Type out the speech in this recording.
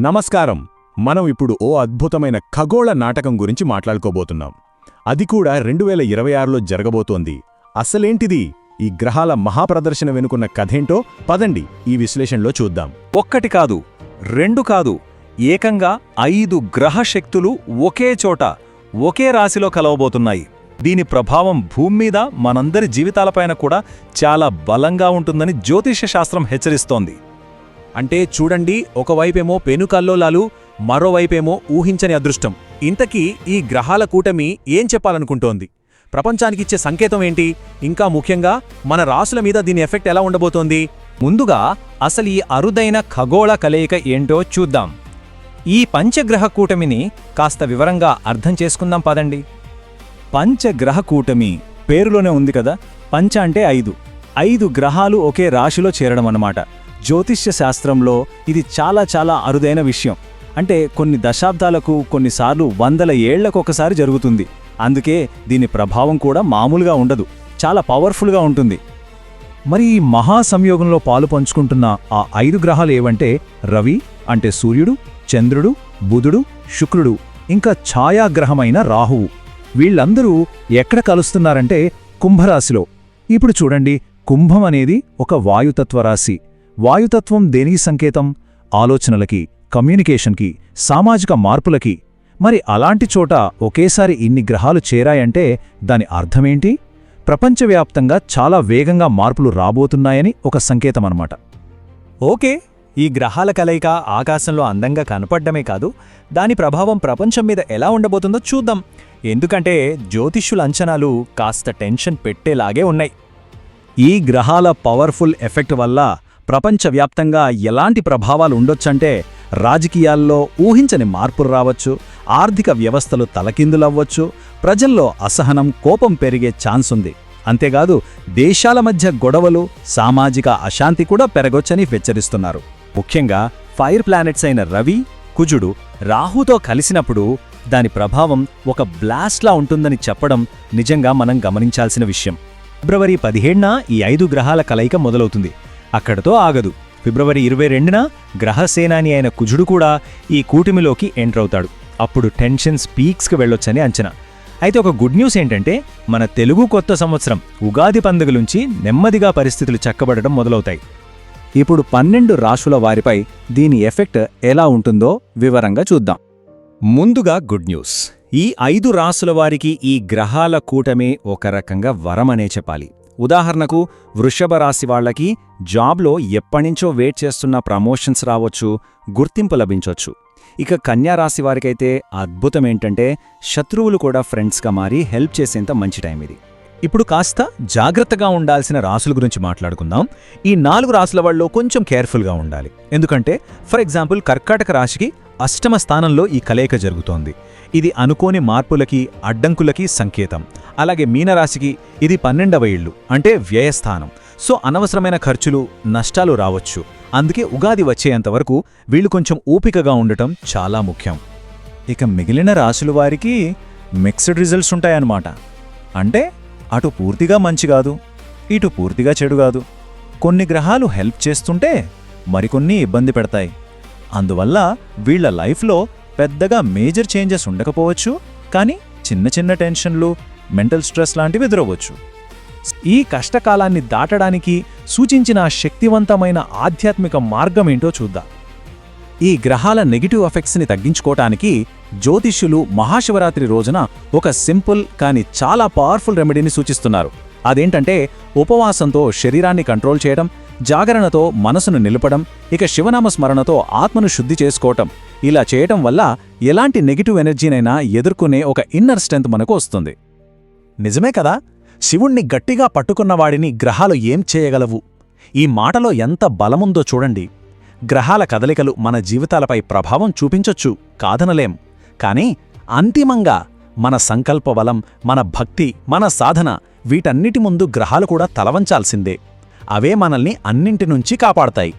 నమస్కారం. మనం ఇప్పుడు ఓ అద్భుతమైన ఖగోళ నాటకం గురించి మాట్లాడుకోబోతున్నాం. అది కూడా 2026లో జరగబోతోంది. అసలేంటిది? ఈ గ్రహాల మహాప్రదర్శన వెనుకున్న కథేంటో పదండి ఈ విశ్లేషణలో చూద్దాం. ఒక్కటి కాదు, రెండు కాదు, ఏకంగా 5 గ్రహ శక్తులు ఒకే చోట ఒకే రాశిలో కలవబోతున్నాయి. దీని ప్రభావం భూమి మీద మనందరి జీవితాలపైన కూడా చాలా బలంగా ఉంటుందని జ్యోతిష్య శాస్త్రం హెచ్చరిస్తోంది. అంటే చూడండి, ఒకవైపేమో పెనుకల్లోలాలు, మరోవైపేమో ఊహించని అదృష్టం. ఇంతకీ ఈ గ్రహాల కూటమి ఏం చెప్పాలనుకుంటోంది? ప్రపంచానికిచ్చే సంకేతం ఏంటి? ఇంకా ముఖ్యంగా మన రాసుల మీద దీని ఎఫెక్ట్ ఎలా ఉండబోతోంది? ముందుగా అసలు ఈ అరుదైన ఖగోళ కలయిక ఏంటో చూద్దాం. ఈ పంచగ్రహ కూటమిని కాస్త వివరంగా అర్థం చేసుకుందాం పదండి. పంచగ్రహ కూటమి పేరులోనే ఉంది కదా, పంచ అంటే 5 గ్రహాలు ఒకే రాశిలో చేరడం అన్నమాట. జ్యోతిష్య శాస్త్రంలో ఇది చాలా చాలా అరుదైన విషయం. అంటే కొన్ని దశాబ్దాలకు, కొన్నిసార్లు 100 ఏళ్లకొకసారి జరుగుతుంది. అందుకే దీని ప్రభావం కూడా మామూలుగా ఉండదు, చాలా పవర్ఫుల్గా ఉంటుంది. మరి ఈ మహాసంయోగంలో పాలు పంచుకుంటున్న ఆ 5 గ్రహాలు ఏవంటే రవి అంటే సూర్యుడు, చంద్రుడు, బుధుడు, శుక్రుడు, ఇంకా ఛాయాగ్రహమైన రాహువు. వీళ్ళందరూ ఎక్కడ కలుస్తున్నారంటే కుంభరాశిలో. ఇప్పుడు చూడండి, కుంభం అనేది ఒక వాయుతత్వ రాశి. వాయుతత్వం దేనికి సంకేతం? ఆలోచనలకి, కమ్యూనికేషన్కి, సామాజిక మార్పులకి. మరి అలాంటి చోట ఒకేసారి ఇన్ని గ్రహాలు చేరాయంటే దాని అర్థమేంటి? ప్రపంచవ్యాప్తంగా చాలా వేగంగా మార్పులు రాబోతున్నాయని ఒక సంకేతమన్నమాట. ఓకే, ఈ గ్రహాల కలయిక ఆకాశంలో అందంగా కనపడ్డమే కాదు, దాని ప్రభావం ప్రపంచం మీద ఎలా ఉండబోతుందో చూద్దాం. ఎందుకంటే జ్యోతిష్యుల అంచనాలు కాస్త టెన్షన్ పెట్టేలాగే ఉన్నాయి. ఈ గ్రహాల పవర్ఫుల్ ఎఫెక్ట్ వల్ల ప్రపంచవ్యాప్తంగా ఎలాంటి ప్రభావాలు ఉండొచ్చంటే రాజకీయాల్లో ఊహించని మార్పులు రావచ్చు, ఆర్థిక వ్యవస్థలు తలకిందులవ్వచ్చు, ప్రజల్లో అసహనం, కోపం పెరిగే ఛాన్స్ ఉంది. అంతేకాదు, దేశాల మధ్య గొడవలు, సామాజిక అశాంతి కూడా పెరగొచ్చని హెచ్చరిస్తున్నారు. ముఖ్యంగా ఫైర్ ప్లానెట్స్ అయిన రవి, కుజుడు రాహుతో కలిసినప్పుడు దాని ప్రభావం ఒక బ్లాస్ట్లా ఉంటుందని చెప్పడం నిజంగా మనం గమనించాల్సిన విషయం. ఫిబ్రవరి 17న ఈ 5 గ్రహాల కలయిక మొదలవుతుంది. అక్కడతో ఆగదు. ఫిబ్రవరి 22న గ్రహసేనాని అయిన కుజుడు కూడా ఈ కూటమిలోకి ఎంటర్ అవుతాడు. అప్పుడు టెన్షన్స్ పీక్స్కి వెళ్ళొచ్చని అంచనా. అయితే ఒక గుడ్ న్యూస్ ఏంటంటే, మన తెలుగు కొత్త సంవత్సరం ఉగాది పండుగలుంచి నెమ్మదిగా పరిస్థితులు చక్కబడడం మొదలవుతాయి. ఇప్పుడు 12 రాశుల వారిపై దీని ఎఫెక్ట్ ఎలా ఉంటుందో వివరంగా చూద్దాం. ముందుగా గుడ్ న్యూస్. ఈ 5 రాశుల వారికి ఈ గ్రహాల కూటమి ఒక రకంగా వరమనే చెప్పాలి. ఉదాహరణకు వృషభ రాశి వాళ్లకి జాబ్లో ఎప్పటినుంచో వెయిట్ చేస్తున్న ప్రమోషన్స్ రావచ్చు, గుర్తింపు లభించొచ్చు. ఇక కన్యా రాశి వారికైతే అద్భుతమేంటంటే శత్రువులు కూడా ఫ్రెండ్స్గా మారి హెల్ప్ చేసేంత మంచి టైం ఇది. ఇప్పుడు కాస్త జాగ్రత్తగా ఉండాల్సిన రాసుల గురించి మాట్లాడుకుందాం. ఈ 4 రాసుల వాళ్ళు కొంచెం కేర్ఫుల్గా ఉండాలి. ఎందుకంటే ఫర్ ఎగ్జాంపుల్ కర్కాటక రాశికి 8వ స్థానంలో ఈ కలయిక జరుగుతోంది. ఇది అనుకోని మార్పులకి, అడ్డంకులకి సంకేతం. అలాగే మీనరాశికి ఇది 12వ ఇల్లు, అంటే వ్యయస్థానం. సో అనవసరమైన ఖర్చులు, నష్టాలు రావచ్చు. అందుకే ఉగాది వచ్చేంతవరకు వీళ్ళు కొంచెం ఓపికగా ఉండటం చాలా ముఖ్యం. ఇక మిగిలిన రాశుల వారికి మిక్స్డ్ రిజల్ట్స్ ఉంటాయన్నమాట. అంటే అటు పూర్తిగా మంచి కాదు, ఇటు పూర్తిగా చెడు కాదు. కొన్ని గ్రహాలు హెల్ప్ చేస్తుంటే మరికొన్ని ఇబ్బంది పెడతాయి. అందువల్ల వీళ్ల లైఫ్లో పెద్దగా మేజర్ చేంజెస్ ఉండకపోవచ్చు, కానీ చిన్న చిన్న టెన్షన్లు, మెంటల్ స్ట్రెస్ లాంటివి ఎదురవ్వచ్చు. ఈ కష్టకాలాన్ని దాటడానికి సూచించిన శక్తివంతమైన ఆధ్యాత్మిక మార్గమేంటో చూద్దాం. ఈ గ్రహాల నెగిటివ్ ఎఫెక్ట్స్ని తగ్గించుకోవటానికి జ్యోతిష్యులు మహాశివరాత్రి రోజున ఒక సింపుల్ కానీ చాలా పవర్ఫుల్ రెమెడీని సూచిస్తున్నారు. అదేంటంటే ఉపవాసంతో శరీరాన్ని కంట్రోల్ చేయడం, జాగరణతో మనసును నిలపడం, ఇక శివనామ స్మరణతో ఆత్మను శుద్ధి చేసుకోవటం. ఇలా చేయటం వల్ల ఎలాంటి నెగిటివ్ ఎనర్జీనైనా ఎదుర్కొనే ఒక ఇన్నర్ స్ట్రెంత్ మనకు వస్తుంది. నిజమే కదా, శివుణ్ణి గట్టిగా పట్టుకున్నవాడిని గ్రహాలు ఏం చేయగలవు? ఈ మాటలో ఎంత బలముందో చూడండి. గ్రహాల కదలికలు మన జీవితాలపై ప్రభావం చూపించొచ్చు, కాదనలేం. కానీ అంతిమంగా మన సంకల్ప బలం, మన భక్తి, మన సాధన, వీటన్నిటి ముందు గ్రహాలు కూడా తలవంచాల్సిందే. అవే మనల్ని అన్నింటి నుంచి కాపాడతాయి.